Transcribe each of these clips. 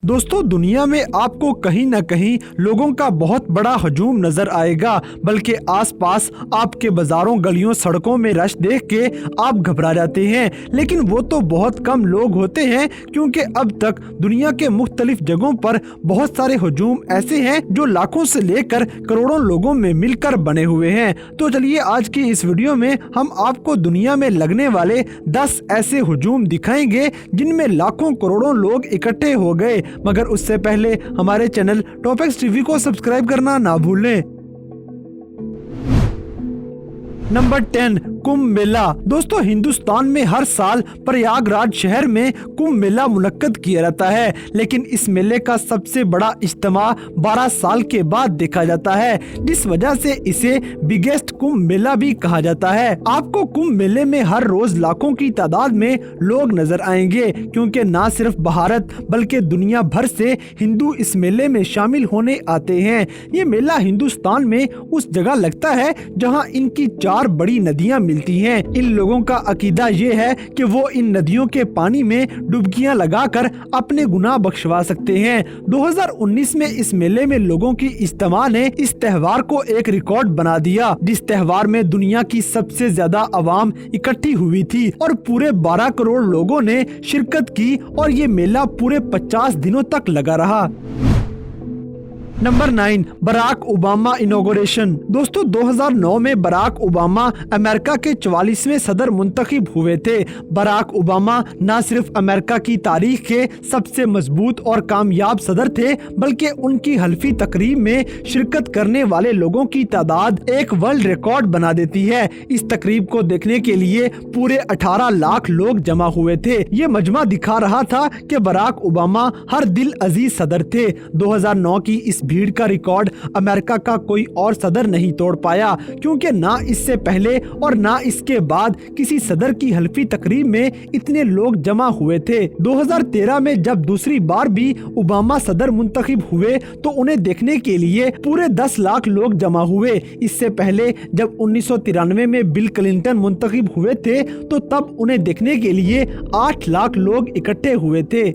दोस्तों, दुनिया में आपको कहीं न कहीं लोगों का बहुत बड़ा हजूम नजर आएगा, बल्कि आसपास आपके बाजारों, गलियों, सड़कों में रश देख के आप घबरा जाते हैं। लेकिन वो तो बहुत कम लोग होते हैं, क्योंकि अब तक दुनिया के मुख्तलिफ जगहों पर बहुत सारे हजूम ऐसे हैं जो लाखों से लेकर करोड़ों लोगों में मिलकर बने हुए हैं। तो चलिए आज की इस वीडियो में हम आपको दुनिया में लगने वाले 10 ऐसे हजूम दिखाएंगे जिनमें लाखों करोड़ों लोग इकट्ठे हो गए। मगर उससे पहले हमारे चैनल टॉपिक्स टीवी को सब्सक्राइब करना ना भूलें। नंबर 10, कुंभ मेला। दोस्तों, हिंदुस्तान में हर साल प्रयागराज शहर में कुंभ मेला मुनक्कद किया जाता है, लेकिन इस मेले का सबसे बड़ा इज्तिमा 12 साल के बाद देखा जाता है, जिस वजह से इसे बिगेस्ट कुंभ मेला भी कहा जाता है। आपको कुंभ मेले में हर रोज लाखों की तादाद में लोग नजर आएंगे, क्योंकि न सिर्फ भारत बल्कि दुनिया भर से हिंदू इस मेले में शामिल होने आते हैं। ये मेला हिंदुस्तान में उस जगह लगता है जहाँ इनकी 4 बड़ी नदियां मिलती हैं। इन लोगों का अकीदा ये है कि वो इन नदियों के पानी में डुबकियां लगाकर अपने गुनाह बख्शवा सकते हैं। 2019 में इस मेले में लोगों की इज्तिमा ने इस त्योहार को एक रिकॉर्ड बना दिया, जिस त्योहार में दुनिया की सबसे ज्यादा आवाम इकट्ठी हुई थी और पूरे 12 करोड़ लोगों ने शिरकत की, और ये मेला पूरे 50 दिनों तक लगा रहा। Number 9, Barack Obama inauguration. दोस्तों, 2009 में बराक ओबामा अमेरिका के 44वें सदर मुंतखब हुए थे। बराक ओबामा न सिर्फ अमेरिका की तारीख के सबसे मजबूत और कामयाब सदर थे, बल्कि उनकी हल्फी तकरीब में शिरकत करने वाले लोगों की तादाद एक वर्ल्ड रिकॉर्ड बना देती है। इस तकरीब को देखने के लिए पूरे 18 लाख लोग जमा हुए थे। ये मजमा दिखा रहा था कि बराक ओबामा हर दिल अजीज सदर थे। 2009 की इस भीड़ का रिकॉर्ड अमेरिका का कोई और सदर नहीं तोड़ पाया, क्योंकि ना इससे पहले और ना इसके बाद किसी सदर की हल्फी तकरीब में इतने लोग जमा हुए थे। 2013 में जब दूसरी बार भी ओबामा सदर मुंतखब हुए तो उन्हें देखने के लिए पूरे 10 लाख लोग जमा हुए। इससे पहले जब 1993 में बिल क्लिंटन मुंतखब हुए थे तो तब उन्हें देखने के लिए 8 लाख लोग इकट्ठे हुए थे।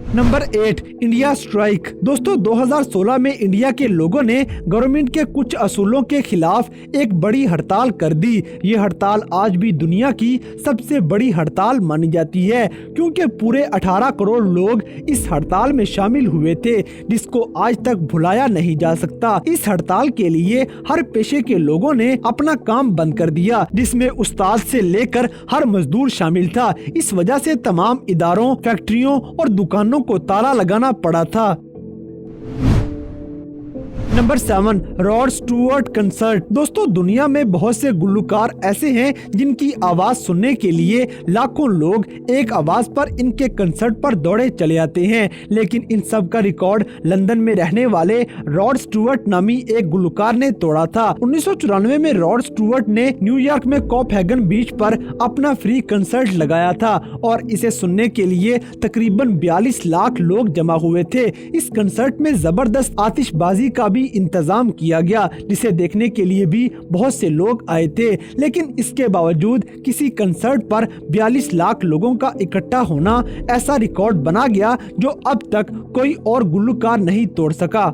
Number 8, India strike. दोस्तों, 2016 में इंडिया के लोगों ने गवर्नमेंट के कुछ असूलों के खिलाफ एक बड़ी हड़ताल कर दी। ये हड़ताल आज भी दुनिया की सबसे बड़ी हड़ताल मानी जाती है, क्योंकि पूरे 18 करोड़ लोग इस हड़ताल में शामिल हुए थे, जिसको आज तक भुलाया नहीं जा सकता। इस हड़ताल के लिए हर पेशे के लोगों ने अपना काम बंद कर दिया, जिसमें उस्ताद से लेकर हर मजदूर शामिल था। इस वजह से तमाम इदारों, फैक्ट्रियों और दुकानों को ताला लगाना पड़ा था। Number 7, rod Stuart concert. दोस्तों, दुनिया में बहुत से गुलकार ऐसे हैं जिनकी आवाज सुनने के लिए लाखों लोग एक आवाज पर इनके कंसर्ट पर दौड़े चले आते हैं, लेकिन इन सब का रिकॉर्ड लंदन में रहने वाले रॉड स्टुअर्ट नामी एक गुलकार ने तोड़ा था। 1994 में रॉड स्टुअर्ट ने न्यूयॉर्क में कोपेनहेगन बीच पर अपना फ्री कंसर्ट लगाया था, और इसे सुनने के लिए तकरीबन 42 लाख लोग जमा हुए थे। इस कंसर्ट में जबरदस्त आतिशबाजी का भी इंतजाम किया गया, जिसे देखने के लिए भी बहुत से लोग आए थे। लेकिन इसके बावजूद किसी कंसर्ट पर 42 लाख लोगों का इकट्ठा होना ऐसा रिकॉर्ड बना गया जो अब तक कोई और गुलकार नहीं तोड़ सका।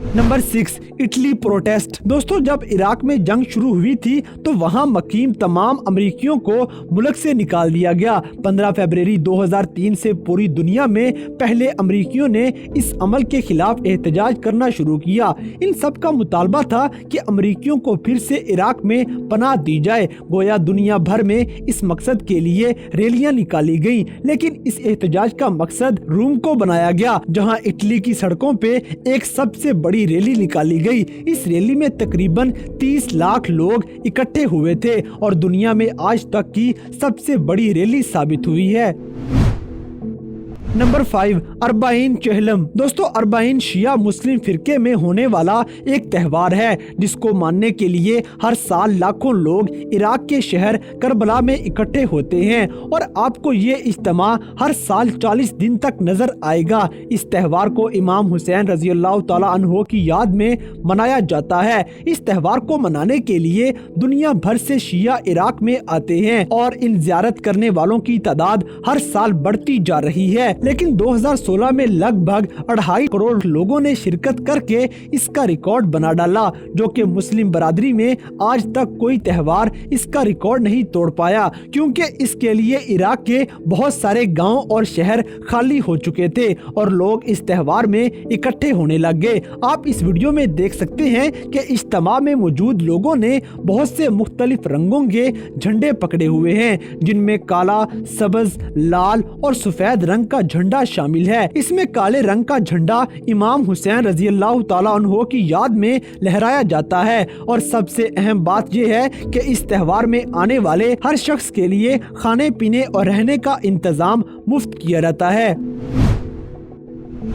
Number 6, Italy protest. दोस्तों, जब इराक में जंग शुरू हुई थी तो वहां मकीम तमाम अमरीकियों को मुल्क से निकाल दिया गया। 15 फरवरी 2003 से पूरी दुनिया में पहले अमरीकियों ने इस अमल के खिलाफ एहतजाज करना शुरू किया। इन सब का मुतालबा था कि अमरीकियों को फिर से इराक में पनाह दी जाए। गोया दुनिया भर में इस मकसद के लिए रैलियां निकाली गई, लेकिन इस एहतजाज का मकसद रोम को बनाया गया, जहां इटली की सड़कों पे एक सबसे बड़ी रैली निकाली गई। इस रैली में तकरीबन 30 लाख लोग इकट्ठे हुए थे और दुनिया में आज तक की सबसे बड़ी रैली साबित हुई है। नंबर 5, अरबाइन चहलम। दोस्तों, अरबाइन शिया मुस्लिम फिरके में होने वाला एक त्योहार है जिसको मानने के लिए हर साल लाखों लोग इराक के शहर करबला में इकट्ठे होते हैं और आपको ये इज्तिमा हर साल 40 दिन तक नजर आएगा। इस त्योहार को इमाम हुसैन रजी अल्लाह तआला अन्हो की याद में मनाया जाता है। इस त्योहार को मनाने के लिए दुनिया भर से शिया इराक में आते हैं और इन ज़ियारत करने वालों की तादाद हर साल बढ़ती जा रही है। लेकिन 2016 में लगभग 2.5 करोड़ लोगों ने शिरकत करके इसका रिकॉर्ड बना डाला, जो कि मुस्लिम बरादरी में आज तक कोई त्योहार इसका रिकॉर्ड नहीं तोड़ पाया, क्योंकि इसके लिए इराक के बहुत सारे गांव और शहर खाली हो चुके थे और लोग इस त्योहार में इकट्ठे होने लग गए। आप इस वीडियो में देख सकते हैं कि इज्तिमा में मौजूद लोगों ने बहुत से मुख्तलिफ रंगों के झंडे पकड़े हुए हैं, जिनमें काला, सब्ज, लाल और सफेद रंग का झंडा शामिल है। इसमें काले रंग का झंडा इमाम हुसैन रजी अल्लाह तआला अन्हो की याद में लहराया जाता है और सबसे अहम बात यह है कि इस त्योहार में आने वाले हर शख्स के लिए खाने पीने और रहने का इंतजाम मुफ्त किया जाता है।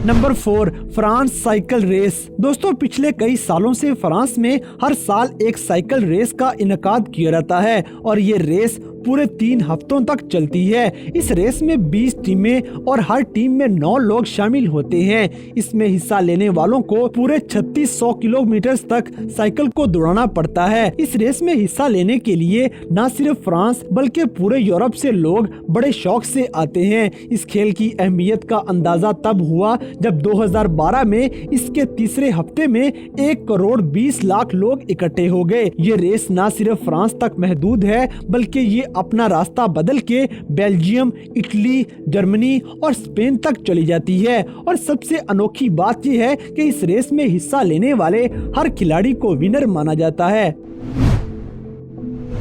Number 4, France cycle race. दोस्तों, पिछले कई सालों से फ्रांस में हर साल एक साइकिल रेस का इनकाद किया जाता है और ये रेस पूरे 3 हफ्तों तक चलती है। इस रेस में 20 टीमें और हर टीम में 9 लोग शामिल होते हैं। इसमें हिस्सा लेने वालों को पूरे 3600 किलोमीटर तक साइकिल को दौड़ाना पड़ता है। इस रेस में हिस्सा लेने के लिए न सिर्फ फ्रांस बल्कि पूरे यूरोप से लोग बड़े शौक से आते हैं। इस खेल की अहमियत का अंदाजा तब हुआ जब 2012 में इसके तीसरे हफ्ते में 1 करोड़ 20 लाख लोग इकट्ठे हो गए। ये रेस न सिर्फ फ्रांस तक महदूद है बल्कि ये अपना रास्ता बदल के बेल्जियम, इटली, जर्मनी और स्पेन तक चली जाती है। और सबसे अनोखी बात यह है कि इस रेस में हिस्सा लेने वाले हर खिलाड़ी को विनर माना जाता है।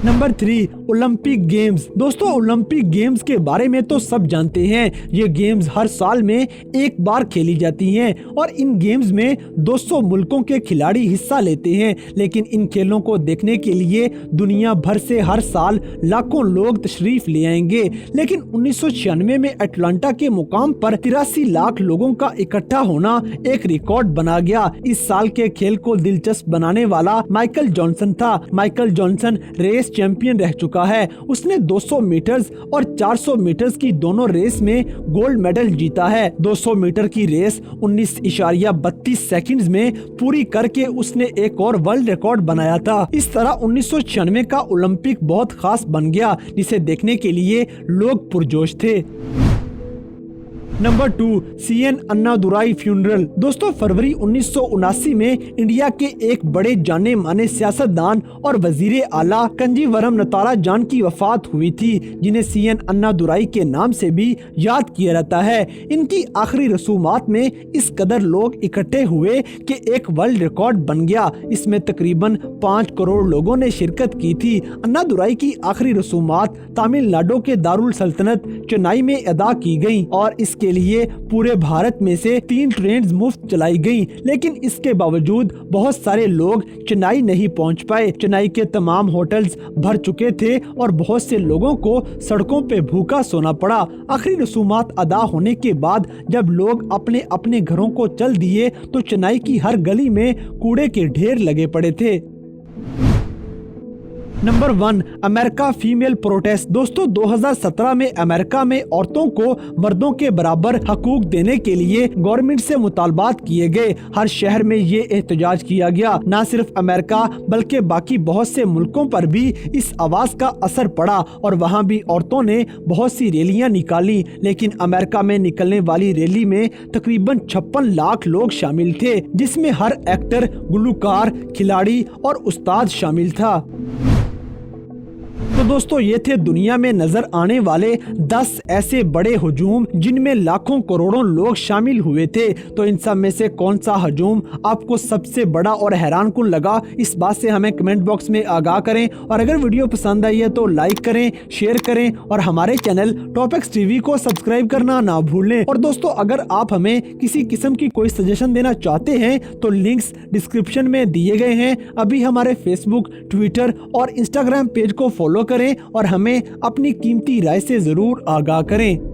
Number 3, Olympic games. दोस्तों, ओलंपिक गेम्स के बारे में तो सब जानते हैं। ये गेम्स हर साल में एक बार खेली जाती हैं और इन गेम्स में 200 मुल्कों के खिलाड़ी हिस्सा लेते हैं। लेकिन इन खेलों को देखने के लिए दुनिया भर से हर साल लाखों लोग तशरीफ ले आएंगे। लेकिन 1996 में अटलांटा के मुकाम पर 83 लाख लोगों का इकट्ठा होना एक रिकॉर्ड बना गया। इस साल के खेल को दिलचस्प बनाने वाला माइकल जॉनसन था। माइकल जॉनसन रेस चैंपियन रह चुका है। उसने 200 मीटर्स और 400 मीटर्स की दोनों रेस में गोल्ड मेडल जीता है। 200 मीटर की रेस 19.32 सेकंड्स में पूरी करके उसने एक और वर्ल्ड रिकॉर्ड बनाया था। इस तरह 1996 का ओलंपिक बहुत खास बन गया, जिसे देखने के लिए लोग पुरजोश थे। Number 2, CN Annadurai funeral. दोस्तों, फरवरी 1979 में इंडिया के एक बड़े जाने माने सियासतदान और वजीर आला कंजीवरम नतारा जान की वफात हुई थी, जिन्हें CN अन्नादुराई के नाम से भी याद किया जाता है। इनकी आखिरी रसूमात में इस कदर लोग इकट्ठे हुए कि एक वर्ल्ड रिकॉर्ड बन गया। इसमें तकरीबन 5 करोड़ लोगों ने शिरकत की थी। अन्नादुराई की आखिरी रसूमात तमिलनाडु के दारुल सल्तनत चेन्नई में अदा की गयी और इसके लिए पूरे भारत में से 3 ट्रेन मुफ्त चलाई गईं। लेकिन इसके बावजूद बहुत सारे लोग चेन्नई नहीं पहुंच पाए। चेन्नई के तमाम होटल्स भर चुके थे और बहुत से लोगों को सड़कों पे भूखा सोना पड़ा। आखिरी रसूमात अदा होने के बाद जब लोग अपने अपने घरों को चल दिए तो चेन्नई की हर गली में कूड़े के ढेर लगे पड़े थे। Number 1, America female protest. दोस्तों, 2017 में अमेरिका में औरतों को मर्दों के बराबर हकूक देने के लिए गवर्नमेंट से मुतालबात किए गए। हर शहर में ये एहतजाज किया गया। न सिर्फ अमेरिका बल्कि बाकी बहुत से मुल्कों पर भी इस आवाज का असर पड़ा और वहाँ भी औरतों ने बहुत सी रैलियां निकाली। लेकिन अमेरिका में निकलने वाली रैली में तकरीबन 56 लाख लोग शामिल थे, जिसमें हर एक्टर, गुलकार, खिलाड़ी और उस्ताद शामिल था। तो दोस्तों, ये थे दुनिया में नजर आने वाले 10 ऐसे बड़े हजूम जिनमें लाखों करोड़ों लोग शामिल हुए थे। तो इन सब में से कौन सा हजूम आपको सबसे बड़ा और हैरान कुन लगा, इस बात से हमें कमेंट बॉक्स में आगाह करें। और अगर वीडियो पसंद आई है तो लाइक करें, शेयर करें और हमारे चैनल टॉपिक्स टीवी को सब्सक्राइब करना ना भूलें। और दोस्तों, अगर आप हमें किसी किस्म की कोई सजेशन देना चाहते हैं तो लिंक्स डिस्क्रिप्शन में दिए गए हैं। अभी हमारे फेसबुक, ट्विटर और इंस्टाग्राम पेज को फॉलो करें और हमें अपनी कीमती राय से जरूर आगाह करें।